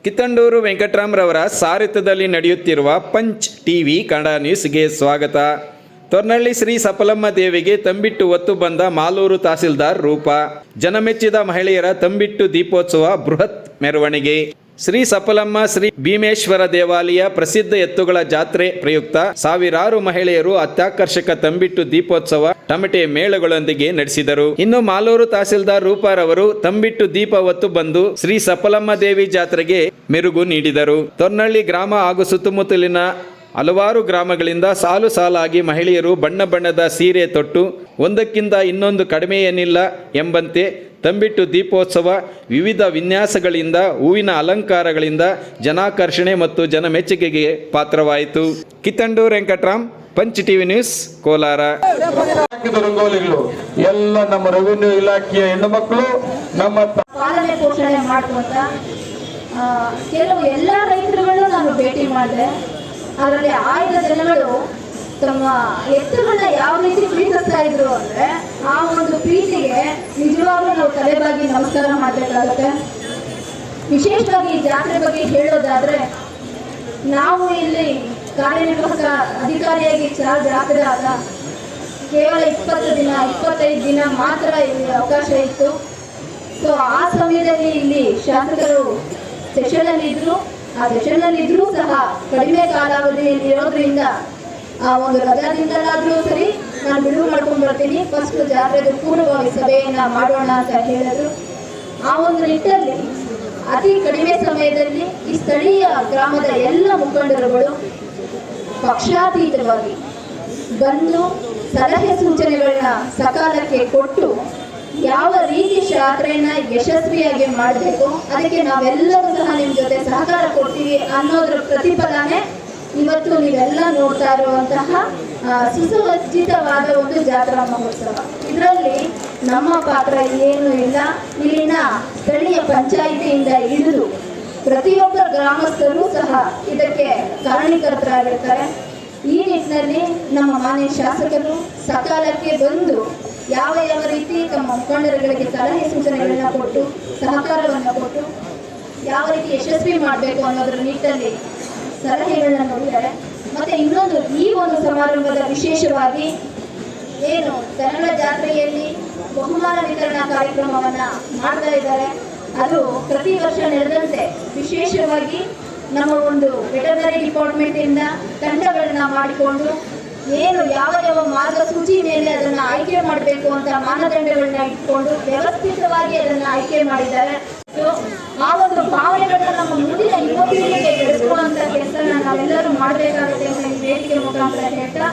ಕಿತ್ತಂಡೂರು ವೆಂಕಟರಾಮ್ರವರ ಸಾರಥ್ಯದಲ್ಲಿ ನಡೆಯುತ್ತಿರುವ punch TV Kannada ನ್ಯೂಸ್ಗೆ ಸ್ವಾಗತ. ತೊರ್ನಳ್ಳಿ ಶ್ರೀ ಸಫಲಮ್ಮ ದೇವಿಗೆ ತಂಬಿಟ್ಟು ಹೊತ್ತು ಬಂದ ಮಾಲೂರು ತಹಸೀಲ್ದಾರ್ ರೂಪ. ಜನಮೆಚ್ಚಿದ ಮಹಿಳೆಯರ ತಂಬಿಟ್ಟು ದೀಪೋತ್ಸವ ಬೃಹತ್ ಮೆರವಣಿಗೆ. ಶ್ರೀ ಸಫಲಮ್ಮ ಶ್ರೀ ಭೀಮೇಶ್ವರ ದೇವಾಲಯ ಪ್ರಸಿದ್ಧ ಎತ್ತುಗಳ ಜಾತ್ರೆ ಪ್ರಯುಕ್ತ ಸಾವಿರಾರು ಮಹಿಳೆಯರು ಅತ್ಯಾಕರ್ಷಕ ತಂಬಿಟ್ಟು ದೀಪೋತ್ಸವ ಟಮಟೆ ಮೇಳಗಳೊಂದಿಗೆ ನಡೆಸಿದರು. ಇನ್ನು ಮಾಲೂರು ತಹಸೀಲ್ದಾರ್ ರೂಪಾರವರು ತಂಬಿಟ್ಟು ದೀಪ ಹೊತ್ತು ಬಂದು ಶ್ರೀ ಸಫಲಮ್ಮ ದೇವಿ ಜಾತ್ರೆಗೆ ಮೆರುಗು ನೀಡಿದರು. ತೊರ್ನಳ್ಳಿ ಗ್ರಾಮ ಹಾಗೂ ಸುತ್ತಮುತ್ತಲಿನ ಹಲವಾರು ಗ್ರಾಮಗಳಿಂದ ಸಾಲು ಸಾಲಾಗಿ ಮಹಿಳೆಯರು ಬಣ್ಣ ಬಣ್ಣದ ಸೀರೆ ತೊಟ್ಟು ಒಂದಕ್ಕಿಂತ ಇನ್ನೊಂದು ಕಡಿಮೆ ಏನಿಲ್ಲ ಎಂಬಂತೆ ತಂಬಿಟ್ಟು ದೀಪೋತ್ಸವ ವಿವಿಧ ವಿನ್ಯಾಸಗಳಿಂದ ಹೂವಿನ ಅಲಂಕಾರಗಳಿಂದ ಜನಾಕರ್ಷಣೆ ಮತ್ತು ಜನಮೆಚ್ಚುಗೆಗೆ ಪಾತ್ರವಾಯಿತು. Kittandur Venkataram, Punch TV news, Kolar. ರಂಗೋಲಿಗಳು ಎಲ್ಲ ನಮ್ಮ ರೆವಿನ್ಯೂ ಇಲಾಖೆಯ ಹೆಣ್ಣು ಮಕ್ಕಳು ನಮ್ಮ ಪಾಲನೆ ಪೋಷಣೆ ಮಾಡುವಂತ ಕೆಲವು ಎಲ್ಲ ರೈತರುಗಳು ನಾನು ಭೇಟಿ ಮಾಡಿದೆ. ಅದರಲ್ಲಿ ಆಯ್ದ ಜನಗಳು ತಮ್ಮ ಎತ್ತುಗಳನ್ನ ಯಾವ ರೀತಿ ಪ್ರೀತಿಸ್ತಾ ಇದ್ರು ಅಂದ್ರೆ ಆ ಒಂದು ಪ್ರೀತಿಗೆ ನಿಜವಾಗ್ಲೂ ನಾವು ತಲೆಬಾಗಿ ನಮಸ್ಕಾರ ಮಾಡಬೇಕಾಗುತ್ತೆ. ವಿಶೇಷವಾಗಿ ಈ ಜಾತ್ರೆ ಬಗ್ಗೆ ಹೇಳೋದಾದ್ರೆ, ನಾವು ಇಲ್ಲಿ ಕಾರ್ಯನಿರ್ವಾಹಕ ಅಧಿಕಾರಿಯಾಗಿ ಚಾರ್ಜ್ ಹಾಕಿದಾಗ ಕೇವಲ 20 ದಿನ 25 ದಿನ ಮಾತ್ರ ಇಲ್ಲಿ ಅವಕಾಶ ಇತ್ತು. ಸೊ ಆ ಸಮಯದಲ್ಲಿ ಇಲ್ಲಿ ಶಾಸಕರು ಸೆಷನ್ನಲ್ಲಿ ಇದ್ರು. ಆ ಸೆಷನ್ನಲ್ಲಿ ಇದ್ರೂ ಸಹ ಕಡಿಮೆ ಕಾಲಾವಧಿಯಲ್ಲಿ ಇರೋದ್ರಿಂದ ಆ ಒಂದು ರಜಾದಿಂದಲಾದ್ರೂ ಸರಿ ನಾನು ಬಿಡುವು ಮಾಡ್ಕೊಂಡು ಬರ್ತೀನಿ, ಫಸ್ಟ್ ಜಾತ್ರೆಗೆ ಪೂರ್ವಭಾವಿ ಸಭೆಯನ್ನ ಮಾಡೋಣ ಅಂತ ಹೇಳಿದ್ರು. ಆ ಒಂದು ನಿಟ್ಟಲ್ಲಿ ಅತಿ ಕಡಿಮೆ ಸಮಯದಲ್ಲಿ ಈ ಸ್ಥಳೀಯ ಗ್ರಾಮದ ಎಲ್ಲ ಮುಖಂಡರುಗಳು ಪಕ್ಷಾತೀತವಾಗಿ ಬಂದು ಸಲಹೆ ಸೂಚನೆಗಳನ್ನ ಸಕಾಲಕ್ಕೆ ಕೊಟ್ಟು ಯಾವ ರೀತಿ ಜಾತ್ರೆಯನ್ನ ಯಶಸ್ವಿಯಾಗಿ ಮಾಡಬೇಕು, ಅದಕ್ಕೆ ನಾವೆಲ್ಲರೂ ಸಹ ನಿಮ್ಮ ಜೊತೆ ಸಹಕಾರ ಕೊಡ್ತೀವಿ ಅನ್ನೋದ್ರ ಪ್ರತಿಫಲನೆ ಇವತ್ತು ನೀವೆಲ್ಲ ನೋಡ್ತಾ ಇರುವಂತಹ ಸುಸಜ್ಜಿತವಾದ ಒಂದು ಜಾತ್ರಾ ಮಹೋತ್ಸವ. ಇದರಲ್ಲಿ ನಮ್ಮ ಪಾತ್ರ ಏನೂ ಇಲ್ಲ. ಇಲ್ಲಿನ ಸ್ಥಳೀಯ ಪಂಚಾಯಿತಿಯಿಂದ ಹಿಡಿದು ಪ್ರತಿಯೊಬ್ಬ ಗ್ರಾಮಸ್ಥರು ಸಹ ಇದಕ್ಕೆ ಕಾರಣೀಕರ್ತರಾಗಿರ್ತಾರೆ. ಈ ನಿಟ್ಟಿನಲ್ಲಿ ನಮ್ಮ ಮಾನ್ಯ ಶಾಸಕರು ಸಕಾಲಕ್ಕೆ ಬಂದು ಯಾವ ಯಾವ ರೀತಿ ತಮ್ಮ ಮುಖಂಡರುಗಳಿಗೆ ಸಲಹೆ ಸೂಚನೆಗಳನ್ನ ಕೊಟ್ಟು ಸಹಕಾರವನ್ನು ಕೊಟ್ಟು ಯಾವ ರೀತಿ ಯಶಸ್ವಿ ಮಾಡಬೇಕು ಅನ್ನೋದ್ರ ನಿಟ್ಟಿನಲ್ಲಿ ಸಲಹೆಗಳನ್ನ ನೋಡಿದ್ದಾರೆ. ಮತ್ತೆ ಇನ್ನೊಂದು, ಈ ಒಂದು ಸಮಾರಂಭದ ವಿಶೇಷವಾಗಿ ಏನು ಕನ್ನಡ ಜಾತ್ರೆಯಲ್ಲಿ ಬಹುಮಾನ ವಿತರಣಾ ಕಾರ್ಯಕ್ರಮವನ್ನ ಮಾಡ್ತಾ ಇದ್ದಾರೆ. ಅದು ಪ್ರತಿ ವರ್ಷ ನಡೆದಂತೆ ವಿಶೇಷವಾಗಿ ನಮ್ಮ ಒಂದು ವೆಟರ್ನರಿ ಡಿಪಾರ್ಟ್ಮೆಂಟ್ ಇಂದ ತಂಡಗಳನ್ನ ಮಾಡಿಕೊಂಡು ಏನು ಯಾವ ಯಾವ ಮಾರ್ಗಸೂಚಿ ಮೇಲೆ ಅದನ್ನ ಆಯ್ಕೆ ಮಾಡಬೇಕು ಅಂತ ಮಾನದಂಡಗಳನ್ನ ಇಟ್ಕೊಂಡು ವ್ಯವಸ್ಥಿತವಾಗಿ ಅದನ್ನ ಆಯ್ಕೆ ಮಾಡಿದ್ದಾರೆ. ಆ ಒಂದು ಭಾವನೆಗಳನ್ನ ನಮ್ಮ ಮುಂದಿನ ಯುವ ಪೀಳಿಗೆಗೆ ಬೆಳೆಸುವಂತ ಕೆಲಸನ ನಾವೆಲ್ಲರೂ ಮಾಡಬೇಕಾಗುತ್ತೆ ಅಂತ ಈ ವೇದಿಕೆ ಮುಖಾಂತರ ಹೇಳ್ತಾ